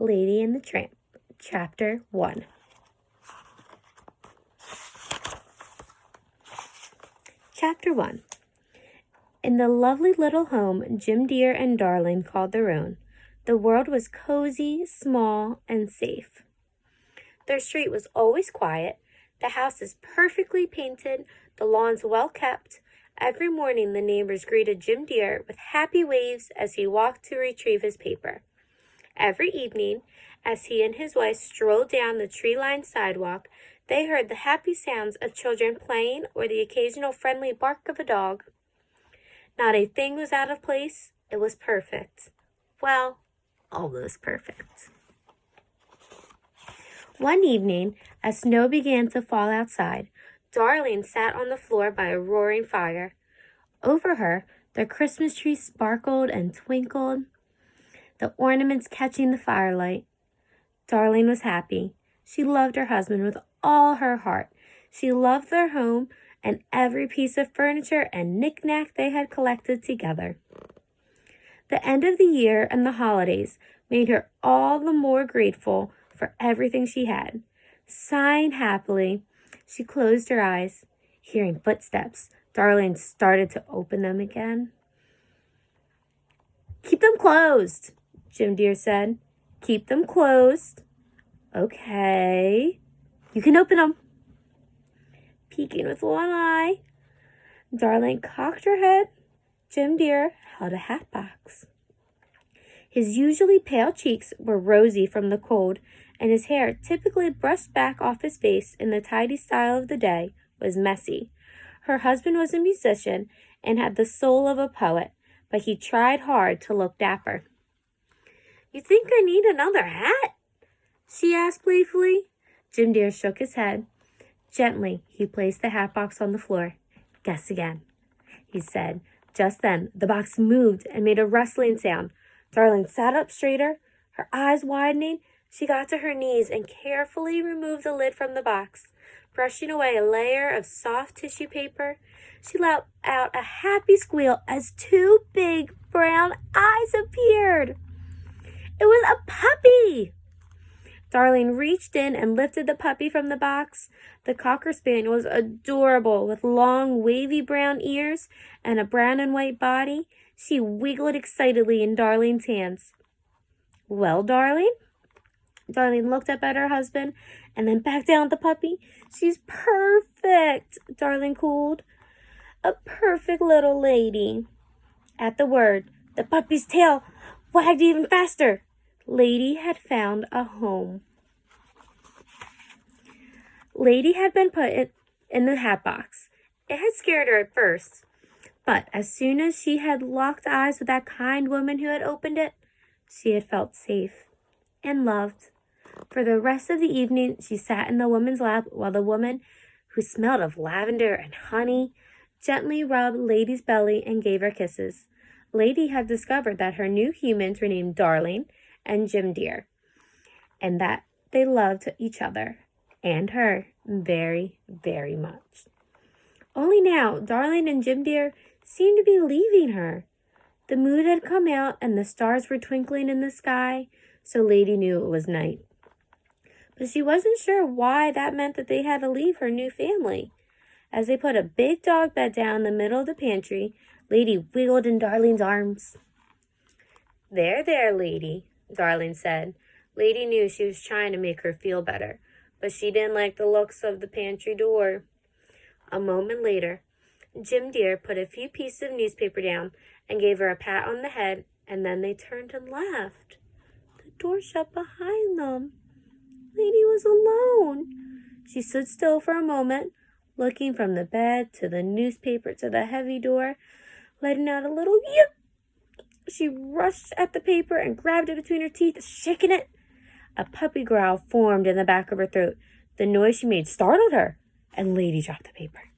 Lady and the Tramp, Chapter 1. Chapter 1. In the lovely little home Jim Dear and Darling called their own, the world was cozy, small, and safe. Their street was always quiet, the houses perfectly painted, the lawns well kept. Every morning the neighbors greeted Jim Dear with happy waves as he walked to retrieve his paper. Every evening, as he and his wife strolled down the tree-lined sidewalk, they heard the happy sounds of children playing or the occasional friendly bark of a dog. Not a thing was out of place. It was perfect. Well, almost perfect. One evening, as snow began to fall outside, Darling sat on the floor by a roaring fire. Over her, the Christmas tree sparkled and twinkled, the ornaments catching the firelight. Darling was happy. She loved her husband with all her heart. She loved their home and every piece of furniture and knick-knack they had collected together. The end of the year and the holidays made her all the more grateful for everything she had. Sighing happily, she closed her eyes. Hearing footsteps, Darling started to open them again. "Keep them closed," Jim Dear said. "Keep them closed." "Okay. You can open them." Peeking with one eye, Darling cocked her head. Jim Dear held a hat box. His usually pale cheeks were rosy from the cold, and his hair, typically brushed back off his face in the tidy style of the day, was messy. Her husband was a musician and had the soul of a poet, but he tried hard to look dapper. "You think I need another hat?" she asked playfully. Jim Dear shook his head. Gently, he placed the hat box on the floor. "Guess again," he said. Just then, the box moved and made a rustling sound. Darling sat up straighter, her eyes widening. She got to her knees and carefully removed the lid from the box. Brushing away a layer of soft tissue paper, she let out a happy squeal as two big brown eyes appeared. It was a puppy! Darling reached in and lifted the puppy from the box. The Cocker Spaniel was adorable, with long, wavy brown ears and a brown and white body. She wiggled excitedly in Darling's hands. "Well, darling?" Darling looked up at her husband and then back down at the puppy. "She's perfect," Darling cooed. "A perfect little lady." At the word, the puppy's tail wagged even faster. Lady had found a home. Lady had been put in the hat box. It had scared her at first, but as soon as she had locked eyes with that kind woman who had opened it, she had felt safe and loved. For the rest of the evening, she sat in the woman's lap while the woman, who smelled of lavender and honey, gently rubbed Lady's belly and gave her kisses. Lady had discovered that her new humans were named Darling and Jim Dear, and that they loved each other and her very, very much. Only now, Darling and Jim Dear seemed to be leaving her. The moon had come out and the stars were twinkling in the sky, so Lady knew it was night. But she wasn't sure why that meant that they had to leave her new family. As they put a big dog bed down in the middle of the pantry, Lady wiggled in Darling's arms. There, Lady," Darling said. Lady knew she was trying to make her feel better, but she didn't like the looks of the pantry door. A moment later, Jim Dear put a few pieces of newspaper down and gave her a pat on the head, and then they turned and left. The door shut behind them. Lady was alone. She stood still for a moment, looking from the bed to the newspaper to the heavy door, letting out a little yip. She rushed at the paper and grabbed it between her teeth, shaking it. A puppy growl formed in the back of her throat. The noise she made startled her, and Lady dropped the paper.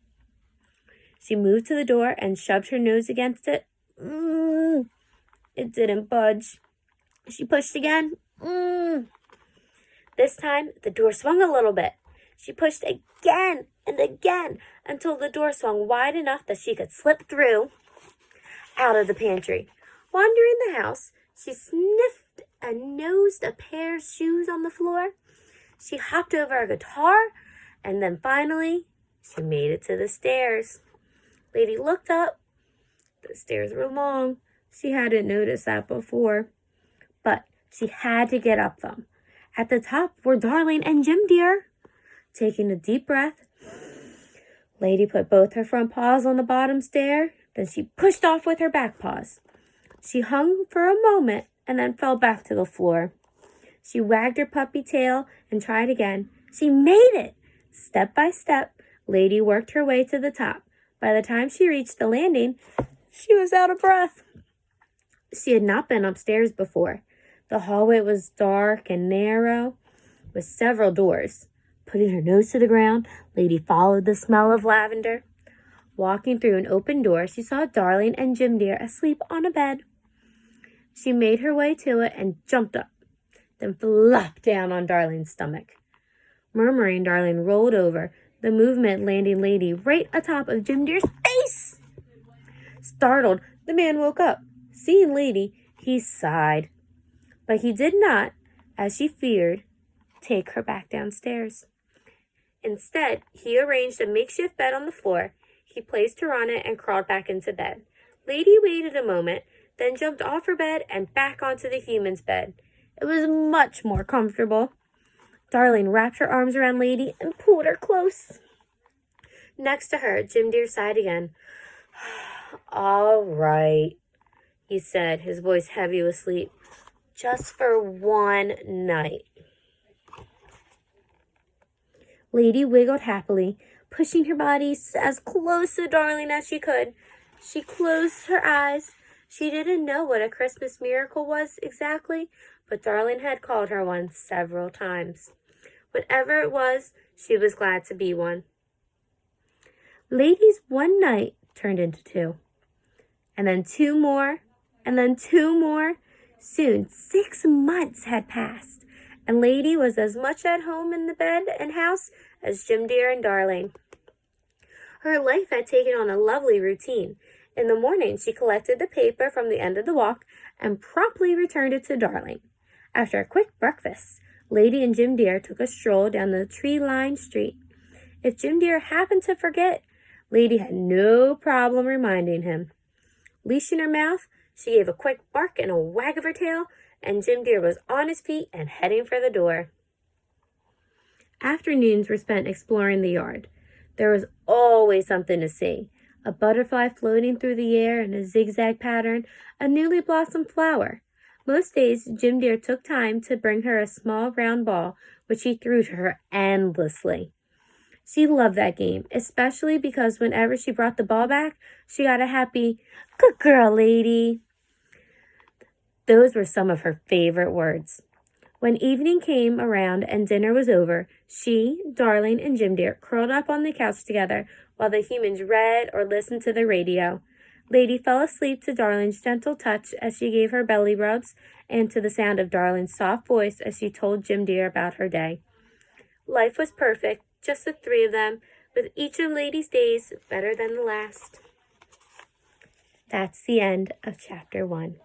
She moved to the door and shoved her nose against it. It didn't budge. She pushed again. This time, the door swung a little bit. She pushed again and again until the door swung wide enough that she could slip through out of the pantry. Wandering the house, she sniffed and nosed a pair of shoes on the floor. She hopped over a guitar, and then finally, she made it to the stairs. Lady looked up. The stairs were long. She hadn't noticed that before, but she had to get up them. At the top were Darling and Jim Dear. Taking a deep breath, Lady put both her front paws on the bottom stair, then she pushed off with her back paws. She hung for a moment and then fell back to the floor. She wagged her puppy tail and tried again. She made it! Step by step, Lady worked her way to the top. By the time she reached the landing, she was out of breath. She had not been upstairs before. The hallway was dark and narrow, with several doors. Putting her nose to the ground, Lady followed the smell of lavender. Walking through an open door, she saw Darling and Jim Dear asleep on a bed. She made her way to it and jumped up, then flopped down on Darling's stomach. Murmuring, Darling rolled over, the movement landing Lady right atop of Jim Dear's face. Startled, the man woke up. Seeing Lady, he sighed. But he did not, as she feared, take her back downstairs. Instead, he arranged a makeshift bed on the floor. He placed her on it and crawled back into bed. Lady waited a moment, then jumped off her bed and back onto the human's bed. It was much more comfortable. Darling wrapped her arms around Lady and pulled her close. Next to her, Jim Dear sighed again. "All right," he said, his voice heavy with sleep. "Just for one night." Lady wiggled happily, pushing her body as close to Darling as she could. She closed her eyes. She didn't know what a Christmas miracle was exactly, but Darling had called her one several times. Whatever it was, she was glad to be one. Lady's one night turned into two, and then two more, and then two more. Soon 6 months had passed, and Lady was as much at home in the bed and house as Jim Dear and Darling. Her life had taken on a lovely routine. In the morning, she collected the paper from the end of the walk and promptly returned it to Darling. After a quick breakfast, Lady and Jim Dear took a stroll down the tree-lined street. If Jim Dear happened to forget, Lady had no problem reminding him. Leash in her mouth, she gave a quick bark and a wag of her tail, and Jim Dear was on his feet and heading for the door. Afternoons were spent exploring the yard. There was always something to see. A butterfly floating through the air in a zigzag pattern, a newly blossomed flower. Most days, Jim Dear took time to bring her a small round ball, which he threw to her endlessly. She loved that game, especially because whenever she brought the ball back, she got a happy, "Good girl, Lady." Those were some of her favorite words. When evening came around and dinner was over, she, Darling, and Jim Dear curled up on the couch together while the humans read or listened to the radio. Lady fell asleep to Darling's gentle touch as she gave her belly rubs and to the sound of Darling's soft voice as she told Jim Dear about her day. Life was perfect, just the three of them, with each of Lady's days better than the last. That's the end of chapter 1.